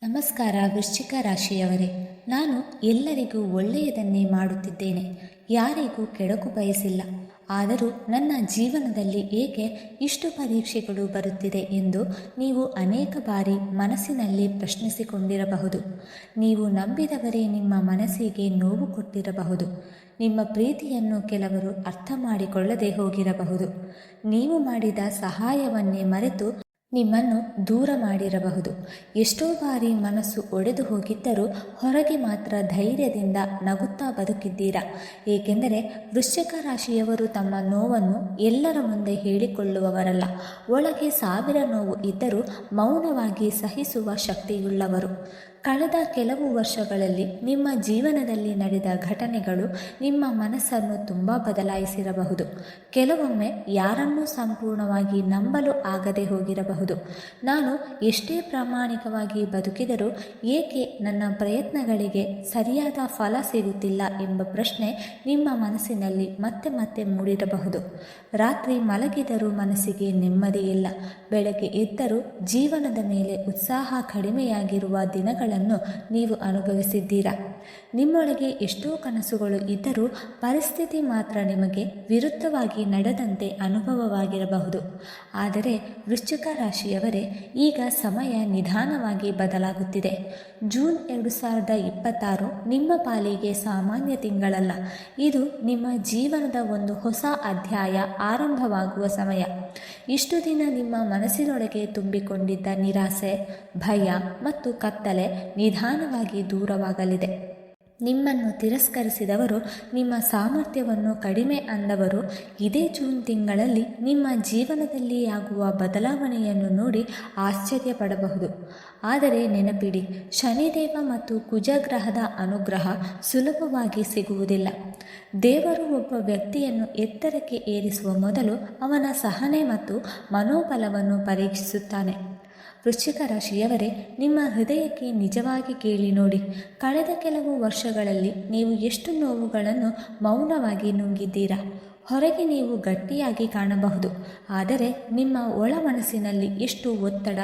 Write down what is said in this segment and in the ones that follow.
ನಮಸ್ಕಾರ ವೃಶ್ಚಿಕ ರಾಶಿಯವರೇ. ನಾನು ಎಲ್ಲರಿಗೂ ಒಳ್ಳೆಯದನ್ನೇ ಮಾಡುತ್ತಿದ್ದೇನೆ, ಯಾರಿಗೂ ಕೆಡಕು ಬಯಸಿಲ್ಲ. ಆದರೂ ನನ್ನ ಜೀವನದಲ್ಲಿ ಏಕೆ ಇಷ್ಟು ಪರೀಕ್ಷೆಗಳು ಬರುತ್ತಿದೆ ಎಂದು ನೀವು ಅನೇಕ ಬಾರಿ ಮನಸ್ಸಿನಲ್ಲಿ ಪ್ರಶ್ನಿಸಿಕೊಂಡಿರಬಹುದು. ನೀವು ನಂಬಿದವರೇ ನಿಮ್ಮ ಮನಸ್ಸಿಗೆ ನೋವು ಕೊಟ್ಟಿರಬಹುದು. ನಿಮ್ಮ ಪ್ರೀತಿಯನ್ನು ಕೆಲವರು ಅರ್ಥ ಮಾಡಿಕೊಳ್ಳದೆ ಹೋಗಿರಬಹುದು. ನೀವು ಮಾಡಿದ ಸಹಾಯವನ್ನೇ ಮರೆತು ನಿಮ್ಮನ್ನು ದೂರ ಮಾಡಿರಬಹುದು. ಎಷ್ಟೋ ಬಾರಿ ಮನಸ್ಸು ಒಡೆದು ಹೋಗಿದ್ದರೂ ಹೊರಗೆ ಮಾತ್ರ ಧೈರ್ಯದಿಂದ ನಗುತ್ತಾ ಬದುಕಿದ್ದೀರಾ. ಏಕೆಂದರೆ ವೃಶ್ಚಿಕ ರಾಶಿಯವರು ತಮ್ಮ ನೋವನ್ನು ಎಲ್ಲರ ಮುಂದೆ ಹೇಳಿಕೊಳ್ಳುವವರಲ್ಲ. ಒಳಗೆ 1000 ನೋವು ಇದ್ದರೂ ಮೌನವಾಗಿ ಸಹಿಸುವ ಶಕ್ತಿಯುಳ್ಳವರು. ಕಳೆದ ಕೆಲವು ವರ್ಷಗಳಲ್ಲಿ ನಿಮ್ಮ ಜೀವನದಲ್ಲಿ ನಡೆದ ಘಟನೆಗಳು ನಿಮ್ಮ ಮನಸ್ಸನ್ನು ತುಂಬ ಬದಲಾಯಿಸಿರಬಹುದು. ಕೆಲವೊಮ್ಮೆ ಯಾರನ್ನೂ ಸಂಪೂರ್ಣವಾಗಿ ನಂಬಲು ಆಗದೆ ಹೋಗಿರಬಹುದು. ನಾನು ಎಷ್ಟೇ ಪ್ರಾಮಾಣಿಕವಾಗಿ ಬದುಕಿದರೂ ಏಕೆ ನನ್ನ ಪ್ರಯತ್ನಗಳಿಗೆ ಸರಿಯಾದ ಫಲ ಸಿಗುತ್ತಿಲ್ಲ ಎಂಬ ಪ್ರಶ್ನೆ ನಿಮ್ಮ ಮನಸ್ಸಿನಲ್ಲಿ ಮತ್ತೆ ಮತ್ತೆ ಮೂಡಿರಬಹುದು. ರಾತ್ರಿ ಮಲಗಿದರೂ ಮನಸ್ಸಿಗೆ ನೆಮ್ಮದಿಯಿಲ್ಲ. ಬೆಳಗ್ಗೆ ಎದ್ದರೂ ಜೀವನದ ಮೇಲೆ ಉತ್ಸಾಹ ಕಡಿಮೆಯಾಗಿರುವ ದಿನಗಳ ನೀವು ಅನುಭವಿಸಿದ್ದೀರಾ. ನಿಮ್ಮೊಳಗೆ ಎಷ್ಟೋ ಕನಸುಗಳು ಇದ್ದರೂ ಪರಿಸ್ಥಿತಿ ಮಾತ್ರ ನಿಮಗೆ ವಿರುದ್ಧವಾಗಿ ನಡೆದಂತೆ ಅನುಭವವಾಗಿರಬಹುದು. ಆದರೆ ವೃಶ್ಚಿಕ ರಾಶಿಯವರೇ, ಈಗ ಸಮಯ ನಿಧಾನವಾಗಿ ಬದಲಾಗುತ್ತಿದೆ. ಜೂನ್ 2026 ನಿಮ್ಮ ಪಾಲಿಗೆ ಸಾಮಾನ್ಯ ತಿಂಗಳಲ್ಲ. ಇದು ನಿಮ್ಮ ಜೀವನದ ಒಂದು ಹೊಸ ಅಧ್ಯಾಯ ಆರಂಭವಾಗುವ ಸಮಯ. ಇಷ್ಟು ದಿನ ನಿಮ್ಮ ಮನಸ್ಸಿನೊಳಗೆ ತುಂಬಿಕೊಂಡಿದ್ದ ನಿರಾಸೆ, ಭಯ ಮತ್ತು ಕತ್ತಲೆ ನಿಧಾನವಾಗಿ ದೂರವಾಗಲಿದೆ. ನಿಮ್ಮನ್ನು ತಿರಸ್ಕರಿಸಿದವರು, ನಿಮ್ಮ ಸಾಮರ್ಥ್ಯವನ್ನು ಕಡಿಮೆ ಅಂದವರು ಇದೇ ಜೂನ್ ತಿಂಗಳಲ್ಲಿ ನಿಮ್ಮ ಜೀವನದಲ್ಲಿ ಆಗುವ ಬದಲಾವಣೆಯನ್ನು ನೋಡಿ ಆಶ್ಚರ್ಯಪಡಬಹುದು. ಆದರೆ ನೆನಪಿಡಿ, ಶನಿದೇವ ಮತ್ತು ಕುಜಗ್ರಹದ ಅನುಗ್ರಹ ಸುಲಭವಾಗಿ ಸಿಗುವುದಿಲ್ಲ. ದೇವರು ಒಬ್ಬ ವ್ಯಕ್ತಿಯನ್ನು ಎತ್ತರಕ್ಕೆ ಏರಿಸುವ ಮೊದಲು ಅವನ ಸಹನೆ ಮತ್ತು ಮನೋಬಲವನ್ನು ಪರೀಕ್ಷಿಸುತ್ತಾನೆ. ವೃಶ್ಚಿಕ ರಾಶಿಯವರೇ, ನಿಮ್ಮ ಹೃದಯಕ್ಕೆ ನಿಜವಾಗಿ ಕೇಳಿ ನೋಡಿ. ಕಳೆದ ಕೆಲವು ವರ್ಷಗಳಲ್ಲಿ ನೀವು ಎಷ್ಟು ನೋವುಗಳನ್ನು ಮೌನವಾಗಿ ನುಂಗಿದ್ದೀರಾ. ಹೊರಗೆ ನೀವು ಗಟ್ಟಿಯಾಗಿ ಕಾಣಬಹುದು, ಆದರೆ ನಿಮ್ಮ ಒಳ ಮನಸ್ಸಿನಲ್ಲಿ ಎಷ್ಟು ಒತ್ತಡ,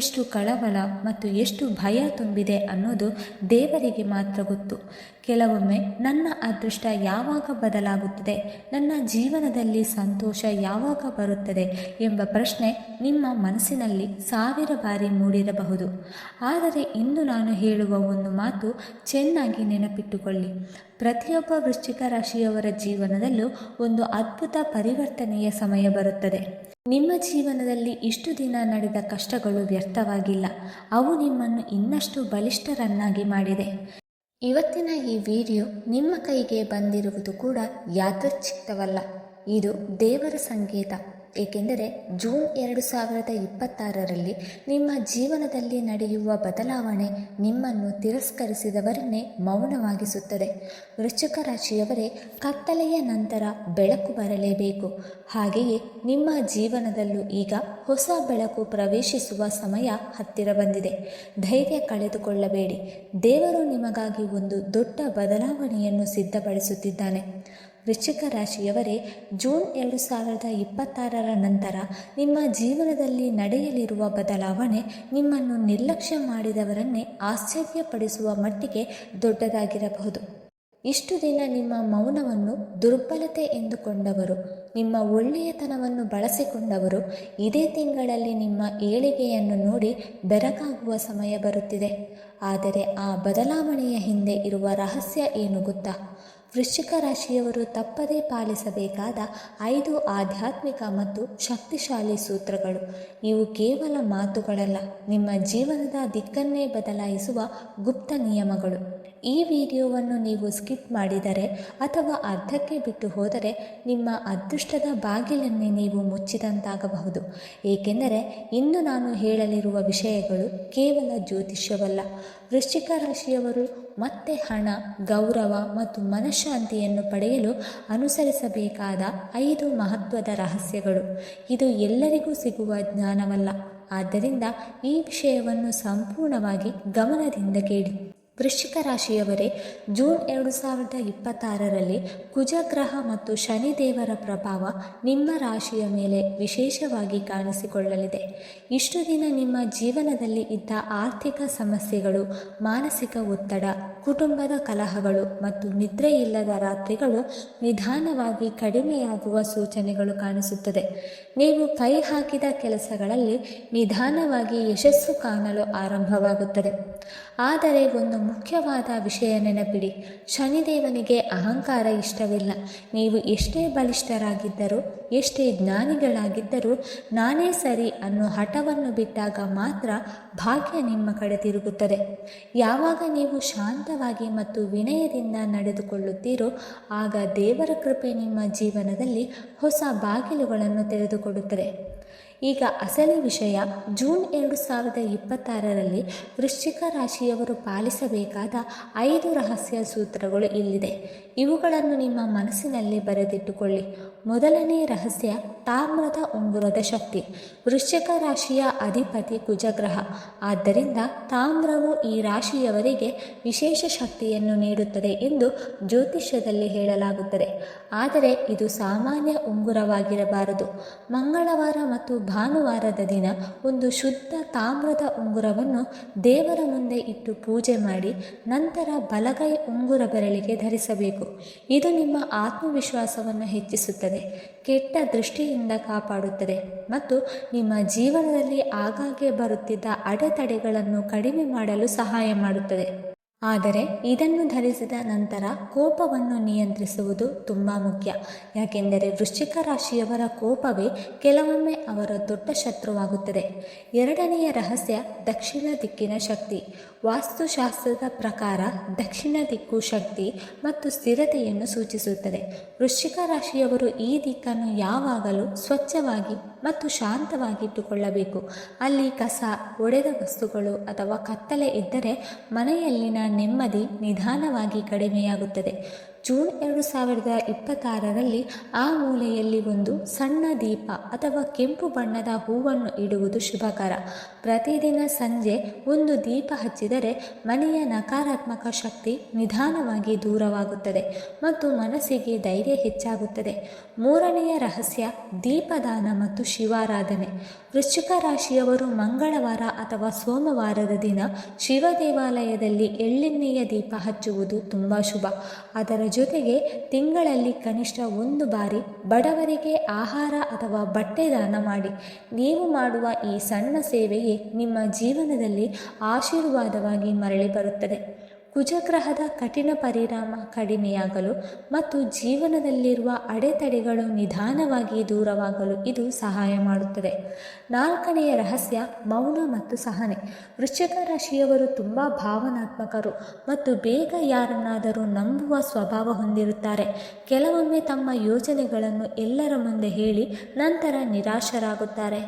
ಎಷ್ಟು ಕಳವಳ ಮತ್ತು ಎಷ್ಟು ಭಯ ತುಂಬಿದೆ ಅನ್ನೋದು ದೇವರಿಗೆ ಮಾತ್ರ ಗೊತ್ತು. ಕೆಲವೊಮ್ಮೆ ನನ್ನ ಅದೃಷ್ಟ ಯಾವಾಗ ಬದಲಾಗುತ್ತದೆ, ನನ್ನ ಜೀವನದಲ್ಲಿ ಸಂತೋಷ ಯಾವಾಗ ಬರುತ್ತದೆ ಎಂಬ ಪ್ರಶ್ನೆ ನಿಮ್ಮ ಮನಸ್ಸಿನಲ್ಲಿ 1000 ಬಾರಿ ಮೂಡಿರಬಹುದು. ಆದರೆ ಇಂದು ನಾನು ಹೇಳುವ ಒಂದು ಮಾತು ಚೆನ್ನಾಗಿ ನೆನಪಿಟ್ಟುಕೊಳ್ಳಿ. ಪ್ರತಿಯೊಬ್ಬ ವೃಶ್ಚಿಕ ರಾಶಿಯವರ ಜೀವನದಲ್ಲೂ ಒಂದು ಅದ್ಭುತ ಪರಿವರ್ತನೆಯ ಸಮಯ ಬರುತ್ತದೆ. ನಿಮ್ಮ ಜೀವನದಲ್ಲಿ ಇಷ್ಟು ದಿನ ನಡೆದ ಕಷ್ಟಗಳು ವ್ಯರ್ಥವಾಗಿಲ್ಲ. ಅವು ನಿಮ್ಮನ್ನು ಇನ್ನಷ್ಟು ಬಲಿಷ್ಠರನ್ನಾಗಿ ಮಾಡಿದೆ. ಇವತ್ತಿನ ಈ ವಿಡಿಯೋ ನಿಮ್ಮ ಕೈಗೆ ಬಂದಿರುವುದು ಕೂಡ ಯಾದೃಚ್ಛಿಕವಲ್ಲ. ಇದು ದೇವರ ಸಂಕೇತ. ಏಕೆಂದರೆ ಜೂನ್ 2026ರಲ್ಲಿ ನಿಮ್ಮ ಜೀವನದಲ್ಲಿ ನಡೆಯುವ ಬದಲಾವಣೆ ನಿಮ್ಮನ್ನು ತಿರಸ್ಕರಿಸಿದವರನ್ನೇ ಮೌನವಾಗಿಸುತ್ತದೆ. ವೃಶ್ಚಿಕ ರಾಶಿಯವರೇ, ಕತ್ತಲೆಯ ನಂತರ ಬೆಳಕು ಬರಲೇಬೇಕು. ಹಾಗೆಯೇ ನಿಮ್ಮ ಜೀವನದಲ್ಲೂ ಈಗ ಹೊಸ ಬೆಳಕು ಪ್ರವೇಶಿಸುವ ಸಮಯ ಹತ್ತಿರ ಬಂದಿದೆ. ಧೈರ್ಯ ಕಳೆದುಕೊಳ್ಳಬೇಡಿ. ದೇವರು ನಿಮಗಾಗಿ ಒಂದು ದೊಡ್ಡ ಬದಲಾವಣೆಯನ್ನು ಸಿದ್ಧಪಡಿಸುತ್ತಿದ್ದಾನೆ. ವೃಶ್ಚಿಕ ರಾಶಿಯವರೇ, ಜೂನ್ 2026ರ ನಂತರ ನಿಮ್ಮ ಜೀವನದಲ್ಲಿ ನಡೆಯಲಿರುವ ಬದಲಾವಣೆ ನಿಮ್ಮನ್ನು ನಿರ್ಲಕ್ಷ್ಯ ಮಾಡಿದವರನ್ನೇ ಆಶ್ಚರ್ಯಪಡಿಸುವ ಮಟ್ಟಿಗೆ ದೊಡ್ಡದಾಗಿರಬಹುದು. ಇಷ್ಟು ದಿನ ನಿಮ್ಮ ಮೌನವನ್ನು ದುರ್ಬಲತೆ ಎಂದುಕೊಂಡವರು, ನಿಮ್ಮ ಒಳ್ಳೆಯತನವನ್ನು ಬಳಸಿಕೊಂಡವರು ಇದೇ ತಿಂಗಳಲ್ಲಿ ನಿಮ್ಮ ಏಳಿಗೆಯನ್ನು ನೋಡಿ ಬೆರಗಾಗುವ ಸಮಯ ಬರುತ್ತಿದೆ. ಆದರೆ ಆ ಬದಲಾವಣೆಯ ಹಿಂದೆ ಇರುವ ರಹಸ್ಯ ಏನು ಗೊತ್ತಾ? ವೃಶ್ಚಿಕ ರಾಶಿಯವರು ತಪ್ಪದೇ ಪಾಲಿಸಬೇಕಾದ 5 ಆಧ್ಯಾತ್ಮಿಕ ಮತ್ತು ಶಕ್ತಿಶಾಲಿ ಸೂತ್ರಗಳು. ಇವು ಕೇವಲ ಮಾತುಗಳಲ್ಲ, ನಿಮ್ಮ ಜೀವನದ ದಿಕ್ಕನ್ನೇ ಬದಲಾಯಿಸುವ ಗುಪ್ತ ನಿಯಮಗಳು. ಈ ವಿಡಿಯೋವನ್ನು ನೀವು ಸ್ಕಿಪ್ ಮಾಡಿದರೆ ಅಥವಾ ಅರ್ಧಕ್ಕೆ ಬಿಟ್ಟು ಹೋದರೆ ನಿಮ್ಮ ಅದೃಷ್ಟದ ಬಾಗಿಲನ್ನೇ ನೀವು ಮುಚ್ಚಿದಂತಾಗಬಹುದು. ಏಕೆಂದರೆ ಇಂದು ನಾನು ಹೇಳಲಿರುವ ವಿಷಯಗಳು ಕೇವಲ ಜ್ಯೋತಿಷ್ಯವಲ್ಲ. ವೃಶ್ಚಿಕ ರಾಶಿಯವರು ಮತ್ತೆ ಹಣ, ಗೌರವ ಮತ್ತು ಮನಃಶಾಂತಿಯನ್ನು ಪಡೆಯಲು ಅನುಸರಿಸಬೇಕಾದ 5 ಮಹತ್ವದ ರಹಸ್ಯಗಳು. ಇದು ಎಲ್ಲರಿಗೂ ಸಿಗುವ ಜ್ಞಾನವಲ್ಲ. ಆದ್ದರಿಂದ ಈ ವಿಷಯವನ್ನು ಸಂಪೂರ್ಣವಾಗಿ ಗಮನದಿಂದ ಕೇಳಿ. ವೃಶ್ಚಿಕ ರಾಶಿಯವರೇ, ಜೂನ್ 2026ರಲ್ಲಿ ಕುಜಗ್ರಹ ಮತ್ತು ಶನಿದೇವರ ಪ್ರಭಾವ ನಿಮ್ಮ ರಾಶಿಯ ಮೇಲೆ ವಿಶೇಷವಾಗಿ ಕಾಣಿಸಿಕೊಳ್ಳಲಿದೆ. ಇಷ್ಟು ದಿನ ನಿಮ್ಮ ಜೀವನದಲ್ಲಿ ಇದ್ದ ಆರ್ಥಿಕ ಸಮಸ್ಯೆಗಳು, ಮಾನಸಿಕ ಒತ್ತಡ, ಕುಟುಂಬದ ಕಲಹಗಳು ಮತ್ತು ನಿದ್ರೆಯಿಲ್ಲದ ರಾತ್ರಿಗಳು ನಿಧಾನವಾಗಿ ಕಡಿಮೆಯಾಗುವ ಸೂಚನೆಗಳು ಕಾಣಿಸುತ್ತದೆ. ನೀವು ಕೈ ಹಾಕಿದ ಕೆಲಸಗಳಲ್ಲಿ ನಿಧಾನವಾಗಿ ಯಶಸ್ಸು ಕಾಣಲು ಆರಂಭವಾಗುತ್ತದೆ. ಆದರೆ ಒಂದು ಮುಖ್ಯವಾದ ವಿಷಯ ನೆನಪಿಡಿ, ಶನಿದೇವನಿಗೆ ಅಹಂಕಾರ ಇಷ್ಟವಿಲ್ಲ. ನೀವು ಎಷ್ಟೇ ಬಲಿಷ್ಠರಾಗಿದ್ದರೂ, ಎಷ್ಟೇ ಜ್ಞಾನಿಗಳಾಗಿದ್ದರೂ, ನಾನೇ ಸರಿ ಅನ್ನೋ ಹಠವನ್ನು ಬಿಟ್ಟಾಗ ಮಾತ್ರ ಭಾಗ್ಯ ನಿಮ್ಮ ಕಡೆ ತಿರುಗುತ್ತದೆ. ಯಾವಾಗ ನೀವು ಶಾಂತವಾಗಿ ಮತ್ತು ವಿನಯದಿಂದ ನಡೆದುಕೊಳ್ಳುತ್ತೀರೋ ಆಗ ದೇವರ ಕೃಪೆ ನಿಮ್ಮ ಜೀವನದಲ್ಲಿ ಹೊಸ ಬಾಗಿಲುಗಳನ್ನು ತೆರೆದುಕೊಡುತ್ತದೆ. ಈಗ ಅಸಲಿ ವಿಷಯ, ಜೂನ್ 2026ರಲ್ಲಿ ವೃಶ್ಚಿಕ ರಾಶಿಯವರು ಪಾಲಿಸಬೇಕಾದ 5 ರಹಸ್ಯ ಸೂತ್ರಗಳು ಇಲ್ಲಿದೆ. ಇವುಗಳನ್ನು ನಿಮ್ಮ ಮನಸ್ಸಿನಲ್ಲಿ ಬರೆದಿಟ್ಟುಕೊಳ್ಳಿ. ಮೊದಲನೇ ರಹಸ್ಯ, ತಾಮ್ರದ ಉಂಗುರದ ಶಕ್ತಿ. ವೃಶ್ಚಿಕ ರಾಶಿಯ ಅಧಿಪತಿ ಕುಜಗ್ರಹ. ಆದ್ದರಿಂದ ತಾಮ್ರವು ಈ ರಾಶಿಯವರಿಗೆ ವಿಶೇಷ ಶಕ್ತಿಯನ್ನು ನೀಡುತ್ತದೆ ಎಂದು ಜ್ಯೋತಿಷ್ಯದಲ್ಲಿ ಹೇಳಲಾಗುತ್ತದೆ. ಆದರೆ ಇದು ಸಾಮಾನ್ಯ ಉಂಗುರವಾಗಿರಬಾರದು. ಮಂಗಳವಾರ ಮತ್ತು ಭಾನುವಾರದ ದಿನ ಒಂದು ಶುದ್ಧ ತಾಮ್ರದ ಉಂಗುರವನ್ನು ದೇವರ ಮುಂದೆ ಇಟ್ಟು ಪೂಜೆ ಮಾಡಿ ನಂತರ ಬಲಗೈ ಉಂಗುರ ಬೆರಳಿಗೆ ಧರಿಸಬೇಕು. ಇದು ನಿಮ್ಮ ಆತ್ಮವಿಶ್ವಾಸವನ್ನು ಹೆಚ್ಚಿಸುತ್ತದೆ, ಕೆಟ್ಟ ದೃಷ್ಟಿಯಿಂದ ಕಾಪಾಡುತ್ತದೆ ಮತ್ತು ನಿಮ್ಮ ಜೀವನದಲ್ಲಿ ಆಗಾಗ್ಗೆ ಬರುತ್ತಿದ್ದ ಅಡೆತಡೆಗಳನ್ನು ಕಡಿಮೆ ಮಾಡಲು ಸಹಾಯ ಮಾಡುತ್ತದೆ. ಆದರೆ ಇದನ್ನು ಧರಿಸಿದ ನಂತರ ಕೋಪವನ್ನು ನಿಯಂತ್ರಿಸುವುದು ತುಂಬ ಮುಖ್ಯ. ಯಾಕೆಂದರೆ ವೃಶ್ಚಿಕ ರಾಶಿಯವರ ಕೋಪವೇ ಕೆಲವೊಮ್ಮೆ ಅವರ ದೊಡ್ಡ ಶತ್ರುವಾಗುತ್ತದೆ. ಎರಡನೆಯ ರಹಸ್ಯ, ದಕ್ಷಿಣ ದಿಕ್ಕಿನ ಶಕ್ತಿ. ವಾಸ್ತುಶಾಸ್ತ್ರದ ಪ್ರಕಾರ ದಕ್ಷಿಣ ದಿಕ್ಕು ಶಕ್ತಿ ಮತ್ತು ಸ್ಥಿರತೆಯನ್ನು ಸೂಚಿಸುತ್ತದೆ. ವೃಶ್ಚಿಕ ರಾಶಿಯವರು ಈ ದಿಕ್ಕನ್ನು ಯಾವಾಗಲೂ ಸ್ವಚ್ಛವಾಗಿ ಮತ್ತು ಶಾಂತವಾಗಿಟ್ಟುಕೊಳ್ಳಬೇಕು. ಅಲ್ಲಿ ಕಸ, ಒಡೆದ ವಸ್ತುಗಳು ಅಥವಾ ಕತ್ತಲೆ ಇದ್ದರೆ ಮನೆಯಲ್ಲಿನ ನೆಮ್ಮದಿ ನಿಧಾನವಾಗಿ ಕಡಿಮೆಯಾಗುತ್ತದೆ. ಜೂನ್ 2026ರಲ್ಲಿ ಆ ಮೂಲೆಯಲ್ಲಿ ಒಂದು ಸಣ್ಣ ದೀಪ ಅಥವಾ ಕೆಂಪು ಬಣ್ಣದ ಹೂವನ್ನು ಇಡುವುದು ಶುಭಕರ. ಪ್ರತಿದಿನ ಸಂಜೆ ಒಂದು ದೀಪ ಹಚ್ಚಿದರೆ ಮನೆಯ ನಕಾರಾತ್ಮಕ ಶಕ್ತಿ ನಿಧಾನವಾಗಿ ದೂರವಾಗುತ್ತದೆ ಮತ್ತು ಮನಸ್ಸಿಗೆ ಧೈರ್ಯ ಹೆಚ್ಚಾಗುತ್ತದೆ. ಮೂರನೆಯ ರಹಸ್ಯ, ದೀಪದಾನ ಮತ್ತು ಶಿವಾರಾಧನೆ. ವೃಶ್ಚಿಕ ರಾಶಿಯವರು ಮಂಗಳವಾರ ಅಥವಾ ಸೋಮವಾರದ ದಿನ ಶಿವ ದೇವಾಲಯದಲ್ಲಿ ಎಳ್ಳೆಣ್ಣೆಯ ದೀಪ ಹಚ್ಚುವುದು ತುಂಬ ಶುಭ. ಅದರ ಜೊತೆಗೆ ತಿಂಗಳಲ್ಲಿ ಕನಿಷ್ಠ 1 ಬಾರಿ ಬಡವರಿಗೆ ಆಹಾರ ಅಥವಾ ಬಟ್ಟೆ ದಾನ ಮಾಡಿ. ನೀವು ಮಾಡುವ ಈ ಸಣ್ಣ ಸೇವೆಯೇ ನಿಮ್ಮ ಜೀವನದಲ್ಲಿ ಆಶೀರ್ವಾದವಾಗಿ ಮರಳಿ ಬರುತ್ತದೆ. ಕುಜಗ್ರಹದ ಕಠಿಣ ಪರಿಣಾಮ ಕಡಿಮೆಯಾಗಲು ಮತ್ತು ಜೀವನದಲ್ಲಿರುವ ಅಡೆತಡೆಗಳು ನಿಧಾನವಾಗಿ ದೂರವಾಗಲು ಇದು ಸಹಾಯ ಮಾಡುತ್ತದೆ. ನಾಲ್ಕನೆಯ ರಹಸ್ಯ, ಮೌನ ಮತ್ತು ಸಹನೆ. ವೃಶ್ಚಿಕ ರಾಶಿಯವರು ತುಂಬ ಭಾವನಾತ್ಮಕರು ಮತ್ತು ಬೇಗ ಯಾರನ್ನಾದರೂ ನಂಬುವ ಸ್ವಭಾವ ಹೊಂದಿರುತ್ತಾರೆ. ಕೆಲವೊಮ್ಮೆ ತಮ್ಮ ಯೋಚನೆಗಳನ್ನು ಎಲ್ಲರ ಮುಂದೆ ಹೇಳಿ ನಂತರ ನಿರಾಶರಾಗುತ್ತಾರೆ.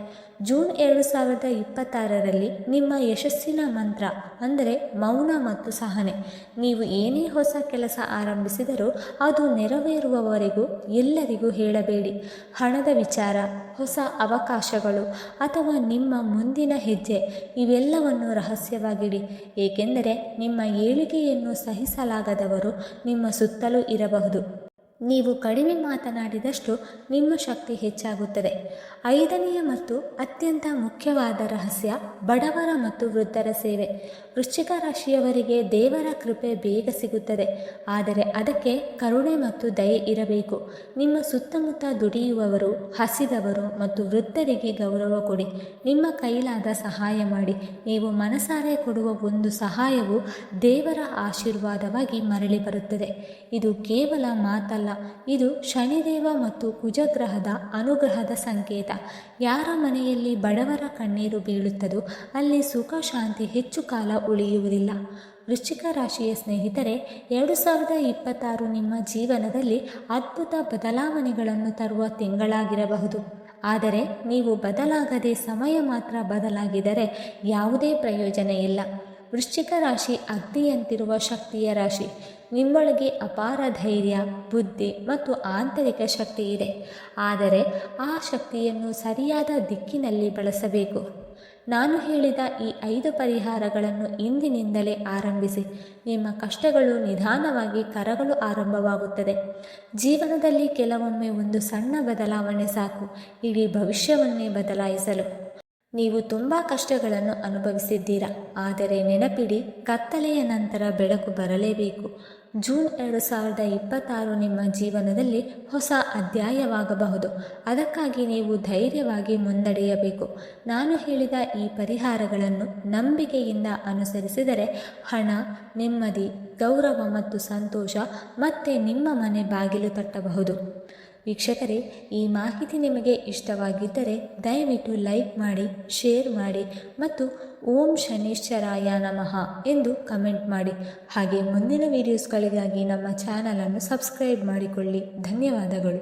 ಜೂನ್ 2026ರಲ್ಲಿ ನಿಮ್ಮ ಯಶಸ್ಸಿನ ಮಂತ್ರ ಅಂದರೆ ಮೌನ ಮತ್ತು ಸಹನೆ. ನೀವು ಏನೇ ಹೊಸ ಕೆಲಸ ಆರಂಭಿಸಿದರೂ ಅದು ನೆರವೇರುವವರೆಗೂ ಎಲ್ಲರಿಗೂ ಹೇಳಬೇಡಿ. ಹಣದ ವಿಚಾರ, ಹೊಸ ಅವಕಾಶಗಳು ಅಥವಾ ನಿಮ್ಮ ಮುಂದಿನ ಹೆಜ್ಜೆ ಇವೆಲ್ಲವನ್ನು ರಹಸ್ಯವಾಗಿಡಿ. ಏಕೆಂದರೆ ನಿಮ್ಮ ಏಳಿಗೆಯನ್ನು ಸಹಿಸಲಾಗದವರು ನಿಮ್ಮ ಸುತ್ತಲೂ ಇರಬಹುದು. ನೀವು ಕಡಿಮೆ ಮಾತನಾಡಿದಷ್ಟು ನಿಮ್ಮ ಶಕ್ತಿ ಹೆಚ್ಚಾಗುತ್ತದೆ. ಐದನೆಯ ಮತ್ತು ಅತ್ಯಂತ ಮುಖ್ಯವಾದ ರಹಸ್ಯ, ಬಡವರ ಮತ್ತು ವೃದ್ಧರ ಸೇವೆ. ವೃಶ್ಚಿಕ ರಾಶಿಯವರಿಗೆ ದೇವರ ಕೃಪೆ ಬೇಗ ಸಿಗುತ್ತದೆ, ಆದರೆ ಅದಕ್ಕೆ ಕರುಣೆ ಮತ್ತು ದಯೆ ಇರಬೇಕು. ನಿಮ್ಮ ಸುತ್ತಮುತ್ತ ದುಡಿಯುವವರು, ಹಸಿದವರು ಮತ್ತು ವೃದ್ಧರಿಗೆ ಗೌರವ ಕೊಡಿ. ನಿಮ್ಮ ಕೈಲಾದ ಸಹಾಯ ಮಾಡಿ. ನೀವು ಮನಸಾರೆ ಕೊಡುವ ಒಂದು ಸಹಾಯವು ದೇವರ ಆಶೀರ್ವಾದವಾಗಿ ಮರಳಿ ಬರುತ್ತದೆ. ಇದು ಕೇವಲ ಮಾತಲ್ಲ, ಇದು ಶನಿದೇವ ಮತ್ತು ಕುಜಗ್ರಹದ ಅನುಗ್ರಹದ ಸಂಕೇತ. ಯಾರ ಮನೆಯಲ್ಲಿ ಬಡವರ ಕಣ್ಣೀರು ಬೀಳುತ್ತದೋ ಅಲ್ಲಿ ಸುಖ ಶಾಂತಿ ಹೆಚ್ಚು ಕಾಲ ಉಳಿಯುವುದಿಲ್ಲ. ವೃಶ್ಚಿಕ ರಾಶಿಯ ಸ್ನೇಹಿತರೆ, 2026 ನಿಮ್ಮ ಜೀವನದಲ್ಲಿ ಅದ್ಭುತ ಬದಲಾವಣೆಗಳನ್ನು ತರುವ ತಿಂಗಳಾಗಿರಬಹುದು. ಆದರೆ ನೀವು ಬದಲಾಗದೆ ಸಮಯ ಮಾತ್ರ ಬದಲಾಗಿದರೆ ಯಾವುದೇ ಪ್ರಯೋಜನ ಇಲ್ಲ. ವೃಶ್ಚಿಕ ರಾಶಿ ಅಗ್ನಿಯಂತಿರುವ ಶಕ್ತಿಯ ರಾಶಿ. ನಿಮ್ಮೊಳಗೆ ಅಪಾರ ಧೈರ್ಯ, ಬುದ್ಧಿ ಮತ್ತು ಆಂತರಿಕ ಶಕ್ತಿ ಇದೆ. ಆದರೆ ಆ ಶಕ್ತಿಯನ್ನು ಸರಿಯಾದ ದಿಕ್ಕಿನಲ್ಲಿ ಬಳಸಬೇಕು. ನಾನು ಹೇಳಿದ ಈ 5 ಪರಿಹಾರಗಳನ್ನು ಇಂದಿನಿಂದಲೇ ಆರಂಭಿಸಿ. ನಿಮ್ಮ ಕಷ್ಟಗಳು ನಿಧಾನವಾಗಿ ಕರಗಲು ಆರಂಭವಾಗುತ್ತದೆ. ಜೀವನದಲ್ಲಿ ಕೆಲವೊಮ್ಮೆ ಒಂದು ಸಣ್ಣ ಬದಲಾವಣೆ ಸಾಕು ಇಡೀ ಭವಿಷ್ಯವನ್ನೇ ಬದಲಾಯಿಸಲು. ನೀವು ತುಂಬ ಕಷ್ಟಗಳನ್ನು ಅನುಭವಿಸಿದ್ದೀರಾ, ಆದರೆ ನೆನಪಿಡಿ, ಕತ್ತಲೆಯ ನಂತರ ಬೆಳಕು ಬರಲೇಬೇಕು. ಜೂನ್ 2026 ನಿಮ್ಮ ಜೀವನದಲ್ಲಿ ಹೊಸ ಅಧ್ಯಾಯವಾಗಬಹುದು. ಅದಕ್ಕಾಗಿ ನೀವು ಧೈರ್ಯವಾಗಿ ಮುನ್ನಡೆಯಬೇಕು. ನಾನು ಹೇಳಿದ ಈ ಪರಿಹಾರಗಳನ್ನು ನಂಬಿಕೆಯಿಂದ ಅನುಸರಿಸಿದರೆ ಹಣ, ನೆಮ್ಮದಿ, ಗೌರವ ಮತ್ತು ಸಂತೋಷ ಮತ್ತೆ ನಿಮ್ಮ ಮನೆ ಬಾಗಿಲು ತಟ್ಟಬಹುದು. ವೀಕ್ಷಕರೇ, ಈ ಮಾಹಿತಿ ನಿಮಗೆ ಇಷ್ಟವಾಗಿದ್ದರೆ ದಯವಿಟ್ಟು ಲೈಕ್ ಮಾಡಿ, ಶೇರ್ ಮಾಡಿ ಮತ್ತು ಓಂ ಶನೀಶ್ವರಾಯ ನಮಃ ಎಂದು ಕಮೆಂಟ್ ಮಾಡಿ. ಹಾಗೆ ಮುಂದಿನ ವೀಡಿಯೋಸ್ಗಳಿಗಾಗಿ ನಮ್ಮ ಚಾನಲನ್ನು ಸಬ್ಸ್ಕ್ರೈಬ್ ಮಾಡಿಕೊಳ್ಳಿ. ಧನ್ಯವಾದಗಳು.